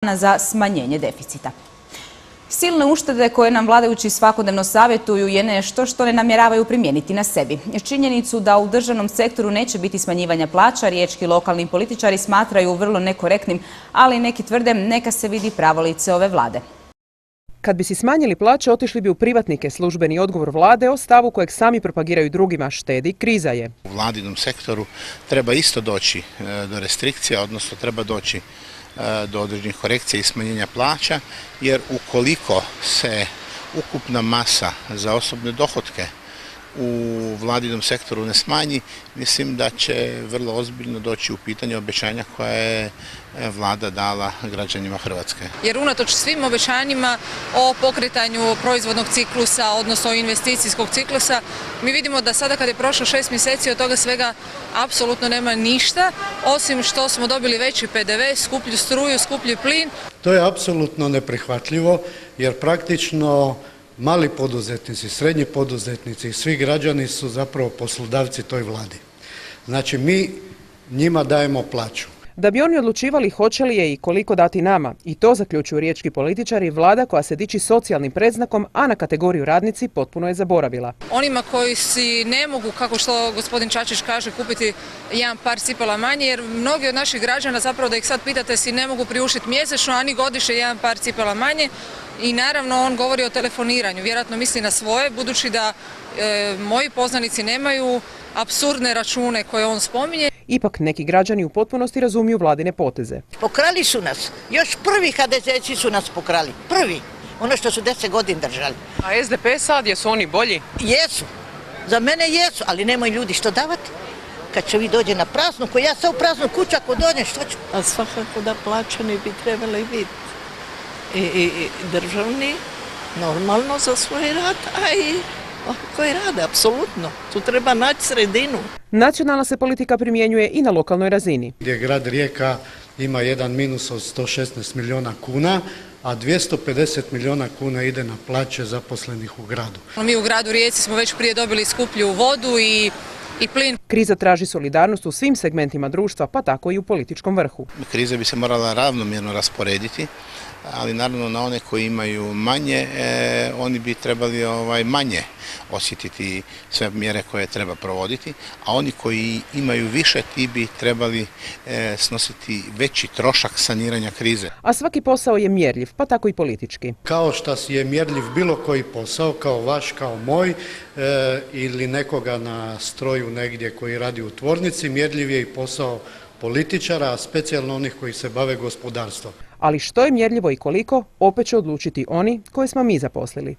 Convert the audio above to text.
za smanjenje deficita. Silne uštede koje nam vladajući svakodnevno savjetuju je nešto što ne namjeravaju primijeniti na sebi. Činjenicu da u državnom sektoru neće biti smanjivanja plaća, riječki lokalni političari smatraju vrlo nekorektnim, ali neki tvrde neka se vidi pravo lice ove vlade. Kad bi si smanjili plaće, otišli bi u privatnike. Službeni odgovor vlade o stavu kojeg sami propagiraju drugima: štedi, kriza je. U vladinom sektoru treba isto doći do restrikcija, odnosno treba doći do određenih korekcija i smanjenja plaća, jer ukoliko se ukupna masa za osobne dohotke u vladinom sektoru ne smanji, mislim da će vrlo ozbiljno doći u pitanje obećanja koje je vlada dala građanima Hrvatske. Jer unatoč svim obećanjima o pokretanju proizvodnog ciklusa, odnosno investicijskog ciklusa, mi vidimo da sada kad je prošlo 6 mjeseci od toga svega apsolutno nema ništa, osim što smo dobili veći PDV, skuplju struju, skuplji plin. To je apsolutno neprihvatljivo, jer praktično mali poduzetnici, srednji poduzetnici i svi građani su zapravo poslodavci toj vladi. Znači mi njima dajemo plaću. Da bi oni odlučivali hoće li je i koliko dati nama, i to zaključuju riječki političari, vlada koja se diči socijalnim predznakom, a na kategoriju radnici potpuno je zaboravila. Onima koji si ne mogu, kako što gospodin Čačić kaže, kupiti jedan par cipela manje, jer mnogi od naših građana, zapravo da ih sad pitate, si ne mogu priuštiti mjesečno, a ni godišnje jedan par cipela manje. I naravno on govori o telefoniranju, vjerojatno misli na svoje, budući da moji poznanici nemaju apsurdne račune koje on spominje. Ipak neki građani u potpunosti razumiju vladine poteze. Pokrali su nas, još prvi HDZ-ci su nas pokrali, prvi, ono što su 10 godina držali. A SDP sad, jesu oni bolji? Jesu, za mene jesu, ali nemaju ljudi što davati. Kad će vi dođe na praznu, ko ja sad u praznu kuću, ako dođem, što ću? A svakako da plaćani bi trebali biti i državni, normalno za svoj rad, a i koji rade, apsolutno. Tu treba naći sredinu. Nacionalna se politika primjenjuje i na lokalnoj razini. Gdje grad Rijeka ima jedan minus od 116 milijuna kuna, a 250 milijuna kuna ide na plaće zaposlenih u gradu. Mi u gradu Rijeci smo već prije dobili skuplju vodu i plin. Kriza traži solidarnost u svim segmentima društva, pa tako i u političkom vrhu. Kriza bi se morala ravnomjerno rasporediti, ali naravno na one koji imaju manje, oni bi trebali manje osjetiti sve mjere koje treba provoditi, a oni koji imaju više, ti bi trebali snositi veći trošak saniranja krize. A svaki posao je mjerljiv, pa tako i politički. Kao što je mjerljiv bilo koji posao, kao vaš, kao moj, ili nekoga na stroju negdje koji radi u tvornici, mjerljiv je i posao političara, a specijalno onih koji se bave gospodarstvom. Ali što je mjerljivo i koliko, opet će odlučiti oni koje smo mi zaposlili.